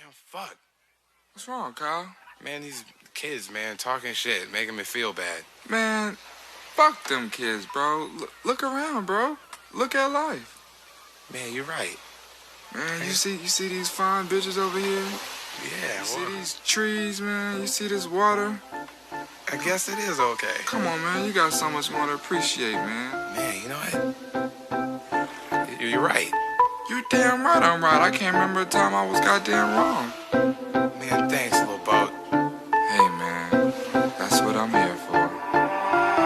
Damn, fuck. What's wrong, Kyle? Man, these kids, man, talking shit, making me feel bad. Man, fuck them kids, bro. Look around, bro. Look at life. Man, you're right. Man, you see these fine bitches over here? Yeah, You see these trees, man? You see this water? I guess it is okay. Come on, man. You got so much more to appreciate, man. Man, you know what? You're right. You're damn right I'm right. I can't remember a time I was goddamn wrong. Man, thanks, little boat. Hey, man. That's what I'm here for.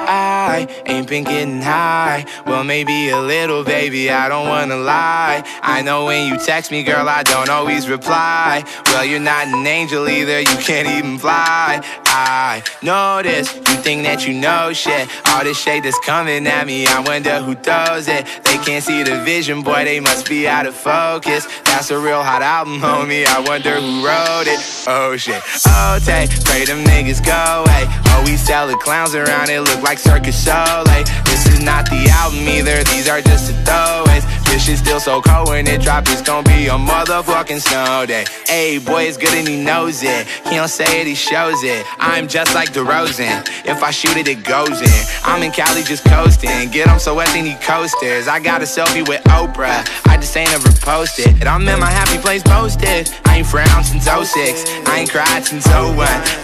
I ain't been getting high. Well, maybe a little, baby, I don't wanna lie. I know when you text me, girl, I don't always reply. Well, you're not an angel either, you can't even fly. I know this, you think that you know shit. All this shade that's coming at me, I wonder who throws it. They can't see the vision, boy, they must be out of focus. That's a real hot album, homie, I wonder who wrote it. Oh shit, oh take, pray them niggas go away. Oh, we sell the clowns around, it look like Circus Soleil. This is not the album either, these are just the throwaways. This shit's still so cold when it drop, it's gon' be a motherfucking snow day. Hey, boy, it's good and he knows it. He don't say it, he shows it. I'm just like DeRozan. If I shoot it, it goes in. I'm in Cali just coasting. Get him so wet, they need coasters. I got a selfie with Oprah, I just ain't ever posted. And I'm in my happy place posted. I ain't frowned since 06. I ain't cried since 01.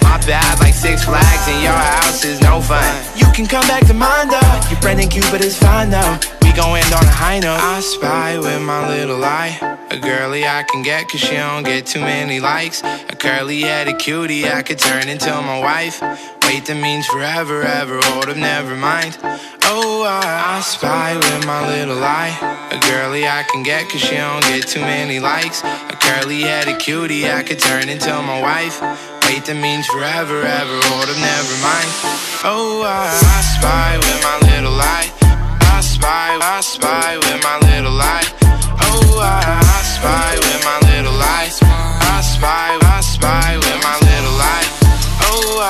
My bad like Six Flags and your house is no fun. You can come back to mine though. Your friend in Cupid is fine though. We gon' end on a high note. I spy with my little eye a girly I can get cause she don't get too many likes. A curly-headed cutie I could turn into my wife. Wait, that means forever, ever, hold up, never mind. Oh, I spy with my little eye a girly I can get cause she don't get too many likes. A curly-headed cutie I could turn into my wife. Wait, that means forever, ever, hold up, never mind. Oh, I spy with my little eye. I spy with my little eye. Oh, I spy with my little eye. I spy with my little eye. Oh,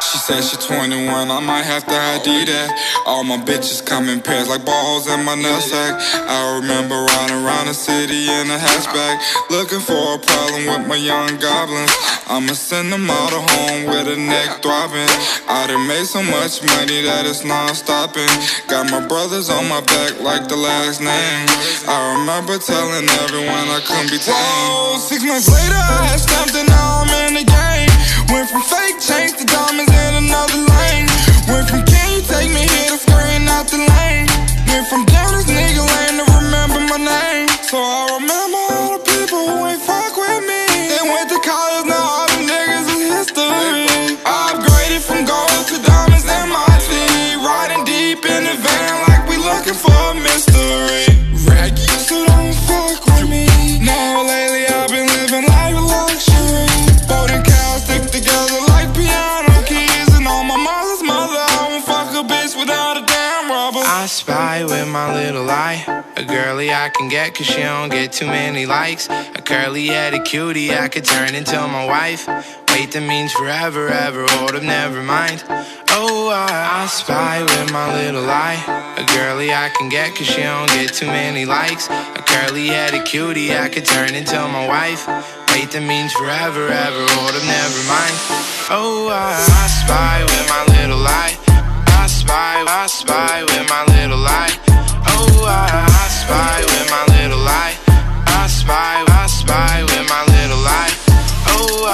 She said she 21, I might have to ID that. All my bitches come in pairs like balls in my nutsack. I remember riding around the city in a hatchback, looking for a problem with my young goblins. I'ma send them all to home with a neck throbbing. I done made so much money that it's non-stopping. Got my brothers on my back like the last name. I remember telling everyone I couldn't be tamed. Whoa, 6 months later I had stamped and now I'm in the game. Went from fake chains to diamonds in another lane. Went from can you take me here to screen out the lane. Went from down this nigga lane to remember my name. So I remember all the people who ain't fuck with me. They went to college, now all the niggas is history. I upgraded from gold to diamonds in my city. Riding deep in the van like we looking for a mystery. Raggy, so don't fuck with me. Now lately I've been living like luxury. Boat and cows stick together like piano keys. And on my mother's mother, I won't fuck a bitch without a damn rubber. I spy with my little eye a girly I can get cause she don't get too many likes. A curly-headed cutie I could turn into my wife. Wait, that means forever, ever, hold up, never mind. Oh, I spy with my little eye a girly I can get cause she don't get too many likes. A curly-headed cutie I could turn into my wife. Wait, that means forever, ever, hold up, never mind. Oh, I spy with my little eye. I spy with my little eye. Oh, I spy with my little eye. I spy with my little eye. Oh,